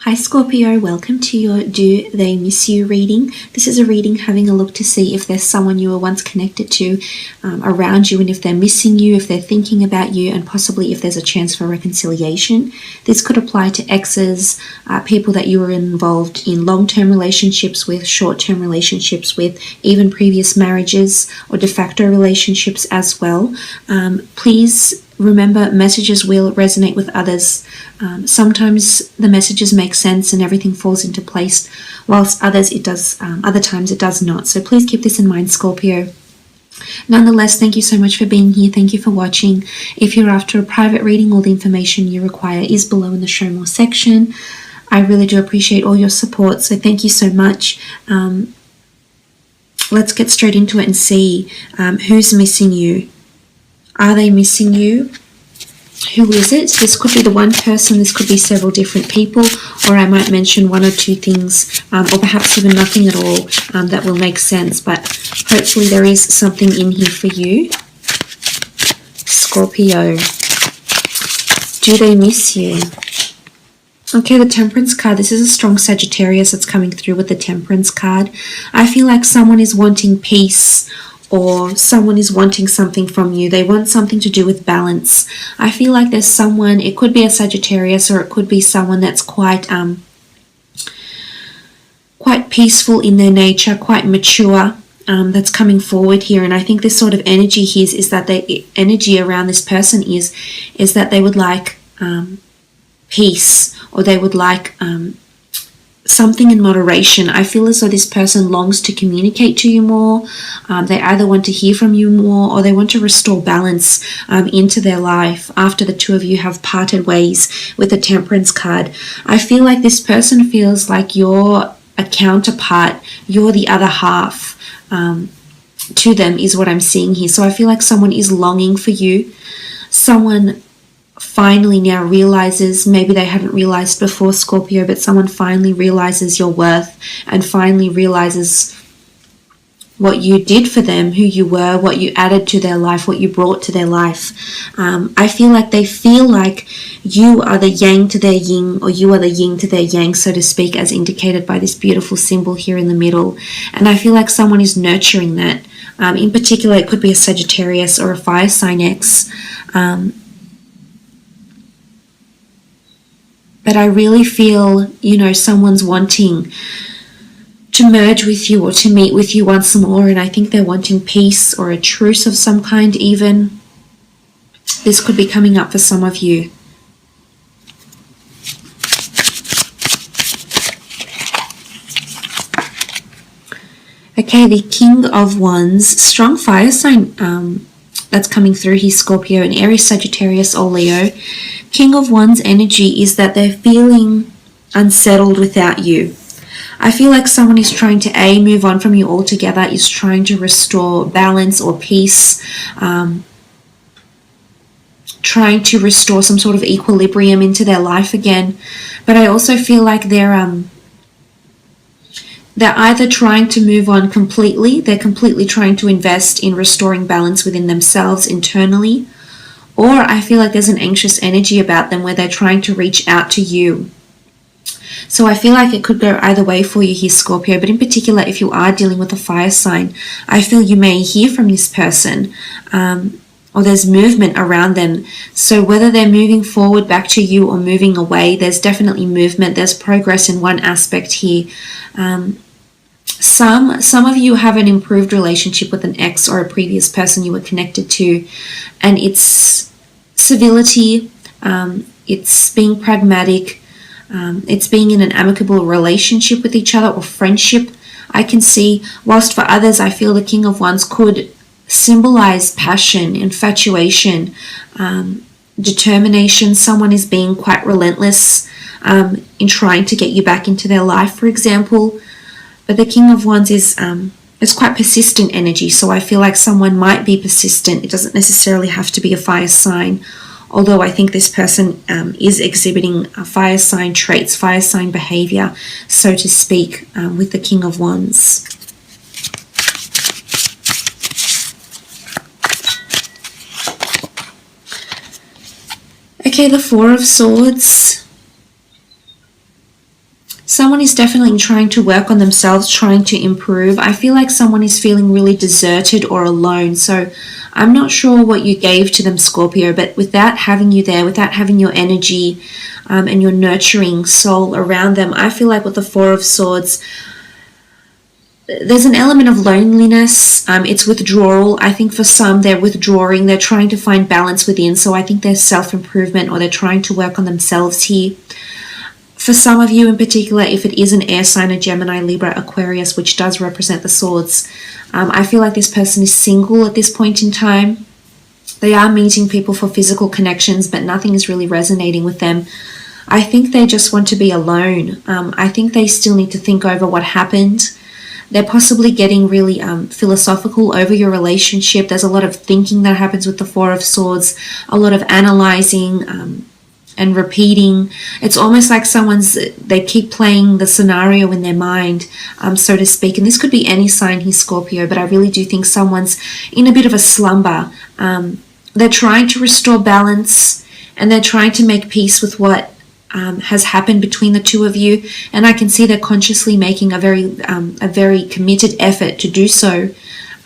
Hi Scorpio, welcome to your Do They Miss You reading. This is a reading having a look to see if there's someone you were once connected to around you, and if they're missing you, if they're thinking about you, and possibly if there's a chance for reconciliation. This could apply to exes, people that you were involved in long-term relationships with, short-term relationships with, even previous marriages or de facto relationships as well. Please remember, messages will resonate with others. Sometimes the messages make sense and everything falls into place, whilst other times it does not. So please keep this in mind, Scorpio. Nonetheless, thank you so much for being here. Thank you for watching. If you're after a private reading, all the information you require is below in the Show More section. I really do appreciate all your support, so thank you so much. Let's get straight into it and see who's missing you. Are they missing you? Who is it? This could be the one person, this could be several different people, or I might mention one or two things, or perhaps even nothing at all that will make sense, but hopefully there is something in here for you. Scorpio, do they miss you? Okay, the Temperance card. This is a strong Sagittarius that's coming through with the Temperance card. I feel like someone is wanting peace, or someone is wanting something from you. They want something to do with balance. I feel like there's someone, it could be a Sagittarius, or it could be someone that's quite peaceful in their nature, quite mature, that's coming forward here. And I think this sort of energy here is that the energy around this person is that they would like peace, or they would like something in moderation. I feel as though this person longs to communicate to you more. They either want to hear from you more, or they want to restore balance into their life after the two of you have parted ways with the Temperance card. I feel like this person feels like you're a counterpart, you're the other half to them, is what I'm seeing here. So I feel like someone is longing for you. Someone finally now realizes, maybe they hadn't realized before, Scorpio, but someone finally realizes your worth and finally realizes what you did for them, who you were, what you added to their life, what you brought to their life. I feel like they feel like you are the yang to their yin, or you are the yin to their yang, so to speak, as indicated by this beautiful symbol here in the middle. And I feel like someone is nurturing that. In particular, it could be a Sagittarius or a fire sign ex. But I really feel, someone's wanting to merge with you or to meet with you once more. And I think they're wanting peace or a truce of some kind even. This could be coming up for some of you. Okay, the King of Wands, strong fire sign that's coming through here, Scorpio, and Aries, Sagittarius, or Leo. King of Wands energy is that they're feeling unsettled without you. I feel like someone is trying to move on from you altogether, is trying to restore balance or peace, trying to restore some sort of equilibrium into their life again. But I also feel like they're either trying to move on completely, they're completely trying to invest in restoring balance within themselves internally, or I feel like there's an anxious energy about them where they're trying to reach out to you. So I feel like it could go either way for you here, Scorpio, but in particular, if you are dealing with a fire sign, I feel you may hear from this person, or there's movement around them. So whether they're moving forward back to you or moving away, there's definitely movement. There's progress in one aspect here. Some of you have an improved relationship with an ex or a previous person you were connected to, and it's civility, it's being pragmatic, it's being in an amicable relationship with each other or friendship, I can see. Whilst for others, I feel the King of Wands could symbolize passion, infatuation, determination. Someone is being quite relentless in trying to get you back into their life, for example. But the King of Wands is quite persistent energy, so I feel like someone might be persistent. It doesn't necessarily have to be a fire sign, although I think this person is exhibiting fire sign traits, fire sign behavior, so to speak, with the King of Wands. Okay, the Four of Swords. Someone is definitely trying to work on themselves, trying to improve. I feel like someone is feeling really deserted or alone. So I'm not sure what you gave to them, Scorpio, but without having you there, without having your energy and your nurturing soul around them, I feel like with the Four of Swords, there's an element of loneliness. It's withdrawal. I think for some, they're withdrawing. They're trying to find balance within. So I think there's self-improvement, or they're trying to work on themselves here. For some of you in particular, if it is an air sign, a Gemini, Libra, Aquarius, which does represent the swords, I feel like this person is single at this point in time. They are meeting people for physical connections, but nothing is really resonating with them. I think they just want to be alone. I think they still need to think over what happened. They're possibly getting really philosophical over your relationship. There's a lot of thinking that happens with the Four of Swords, a lot of analyzing and repeating. It's almost like they keep playing the scenario in their mind, so to speak. And this could be any sign here, Scorpio, but I really do think someone's in a bit of a slumber. They're trying to restore balance, and they're trying to make peace with what has happened between the two of you, and I can see they're consciously making a very committed effort to do so,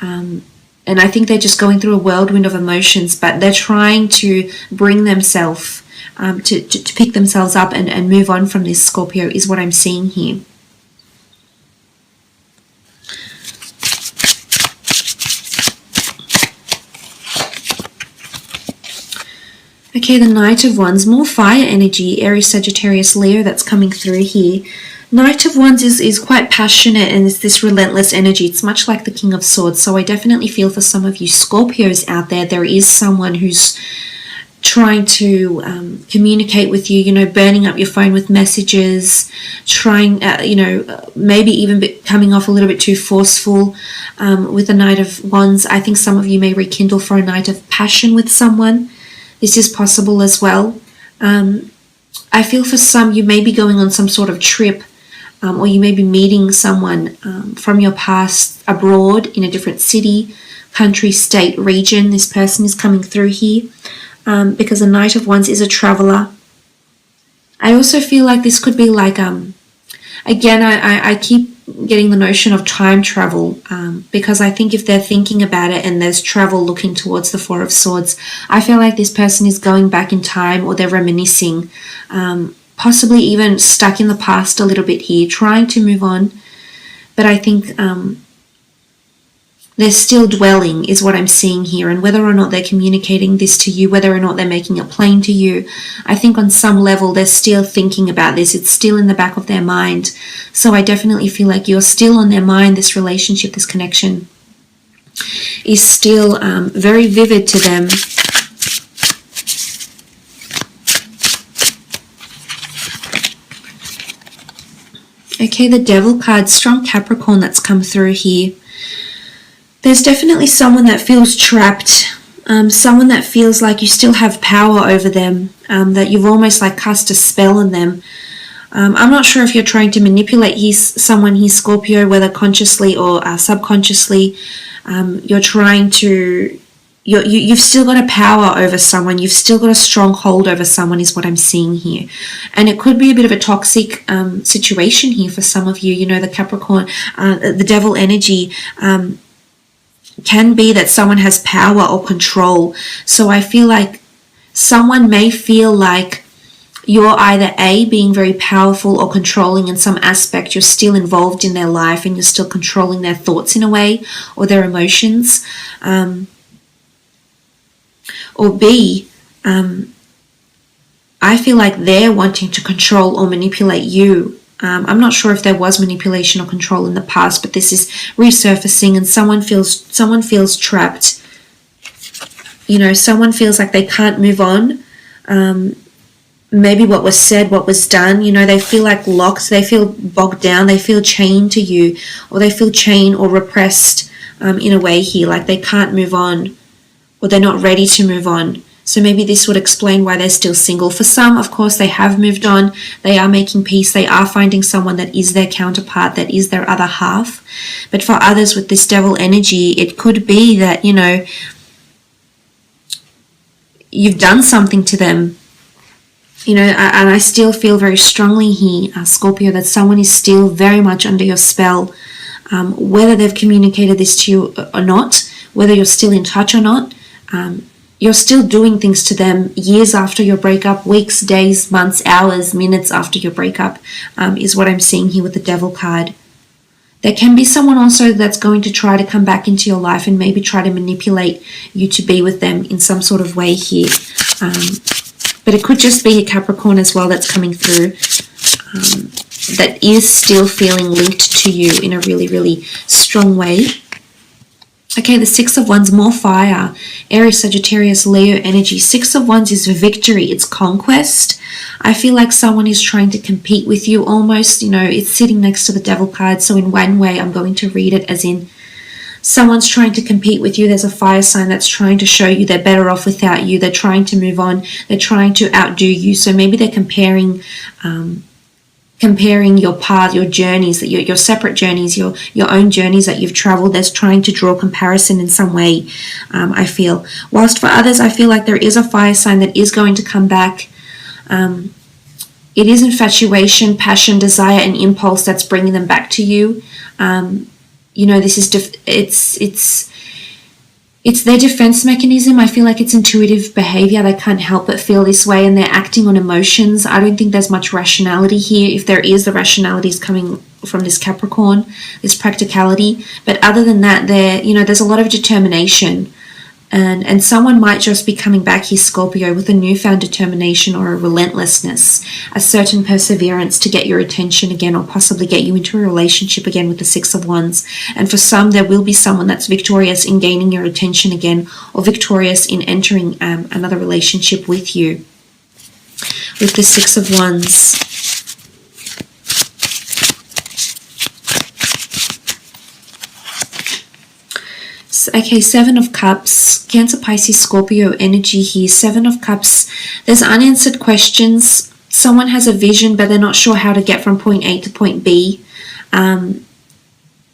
and I think they're just going through a whirlwind of emotions, but they're trying to bring themselves to pick themselves up and move on from this, Scorpio, is what I'm seeing here. Okay, the Knight of Wands, more fire energy, Aries, Sagittarius, Leo, that's coming through here. Knight of Wands is quite passionate, and it's this relentless energy. It's much like the King of Swords. So I definitely feel for some of you Scorpios out there, there is someone who's trying to communicate with you, burning up your phone with messages, trying, maybe even coming off a little bit too forceful with the Knight of Wands. I think some of you may rekindle for a night of passion with someone. This is possible as well. I feel for some, you may be going on some sort of trip, or you may be meeting someone from your past abroad in a different city, country, state, region. This person is coming through here because the Knight of Wands is a traveler. I also feel like this could be like, again, I keep getting the notion of time travel, because I think if they're thinking about it and there's travel looking towards the Four of Swords, I feel like this person is going back in time, or they're reminiscing, possibly even stuck in the past a little bit here, trying to move on. But I think they're still dwelling is what I'm seeing here, and whether or not they're communicating this to you, whether or not they're making it plain to you, I think on some level they're still thinking about this. It's still in the back of their mind. So I definitely feel like you're still on their mind. This relationship, this connection is still very vivid to them. Okay, the Devil card, strong Capricorn that's come through here. There's definitely someone that feels trapped, someone that feels like you still have power over them, that you've almost like cast a spell on them. I'm not sure if you're trying to manipulate someone here, Scorpio, whether consciously or subconsciously. You're trying to, you've still got a power over someone. You've still got a strong hold over someone is what I'm seeing here. And it could be a bit of a toxic situation here for some of you. The Capricorn, the Devil energy, can be that someone has power or control. So I feel like someone may feel like you're either A, being very powerful or controlling in some aspect. You're still involved in their life and you're still controlling their thoughts in a way, or their emotions. Or B, I feel like they're wanting to control or manipulate you. I'm not sure if there was manipulation or control in the past, but this is resurfacing, and someone feels trapped. Someone feels like they can't move on. Maybe what was said, what was done, they feel like locked, they feel bogged down, they feel chained to you, or they feel chained or repressed in a way here, like they can't move on, or they're not ready to move on. So maybe this would explain why they're still single. For some, of course, they have moved on. They are making peace. They are finding someone that is their counterpart, that is their other half. But for others with this Devil energy, it could be that, you've done something to them. And I still feel very strongly here, Scorpio, that someone is still very much under your spell, whether they've communicated this to you or not, whether you're still in touch or not. You're still doing things to them years after your breakup, weeks, days, months, hours, minutes after your breakup, is what I'm seeing here with the Devil card. There can be someone also that's going to try to come back into your life and maybe try to manipulate you to be with them in some sort of way here. But it could just be a Capricorn as well that's coming through, that is still feeling linked to you in a really, really strong way. Okay, the Six of Wands, more fire. Aries, Sagittarius, Leo energy. Six of Wands is victory. It's conquest. I feel like someone is trying to compete with you almost. It's sitting next to the Devil card. So in one way, I'm going to read it as in someone's trying to compete with you. There's a fire sign that's trying to show you they're better off without you. They're trying to move on. They're trying to outdo you. So maybe they're comparing your path, your journeys, your separate journeys, your own journeys that you've traveled. There's trying to draw comparison in some way, I feel. Whilst for others, I feel like there is a fire sign that is going to come back. It is infatuation, passion, desire, and impulse that's bringing them back to you. This is it's their defense mechanism. I feel like it's intuitive behavior. They can't help but feel this way, and they're acting on emotions. I don't think there's much rationality here. If there is, the rationality is coming from this Capricorn, this practicality. But other than that, there's a lot of determination. And someone might just be coming back here, Scorpio, with a newfound determination or a relentlessness, a certain perseverance to get your attention again, or possibly get you into a relationship again with the Six of Wands. And for some, there will be someone that's victorious in gaining your attention again, or victorious in entering another relationship with you. With the Six of Wands. Okay, Seven of Cups, Cancer, Pisces, Scorpio energy here. Seven of Cups, there's unanswered questions. Someone has a vision, but they're not sure how to get from point A to point B. As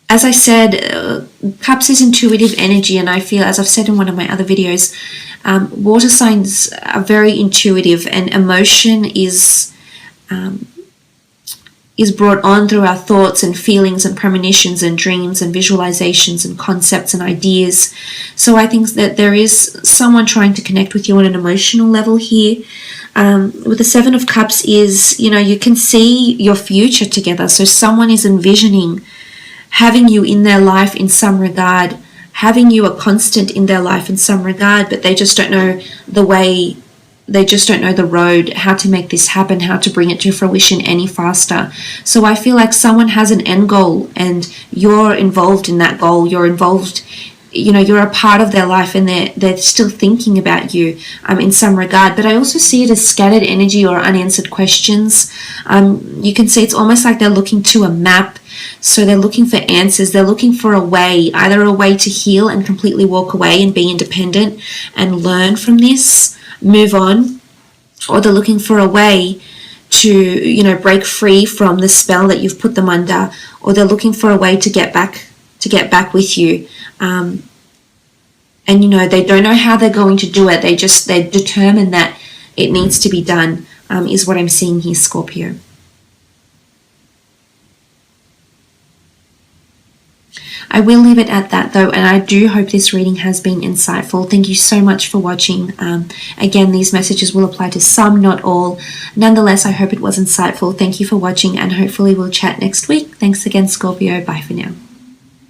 I said, Cups is intuitive energy, and I feel, as I've said in one of my other videos, water signs are very intuitive, and emotion is brought on through our thoughts and feelings and premonitions and dreams and visualizations and concepts and ideas. So I think that there is someone trying to connect with you on an emotional level here. With the Seven of Cups is, you can see your future together. So someone is envisioning having you in their life in some regard, having you a constant in their life in some regard, but they just don't know the way. They just don't know the road, how to make this happen, how to bring it to fruition any faster. So I feel like someone has an end goal, and you're involved in that goal. You're involved, you're a part of their life, and they're still thinking about you in some regard. But I also see it as scattered energy or unanswered questions. You can see it's almost like they're looking to a map. So they're looking for answers. They're looking for a way, either a way to heal and completely walk away and be independent and learn from this, move on, or they're looking for a way to break free from the spell that you've put them under, or they're looking for a way to get back with you, and they don't know how they're going to do it. They're determined that it needs to be done, is what I'm seeing here, Scorpio. I will leave it at that though, and I do hope this reading has been insightful. Thank you so much for watching. Again, these messages will apply to some, not all. Nonetheless, I hope it was insightful. Thank you for watching, and hopefully we'll chat next week. Thanks again, Scorpio. Bye for now.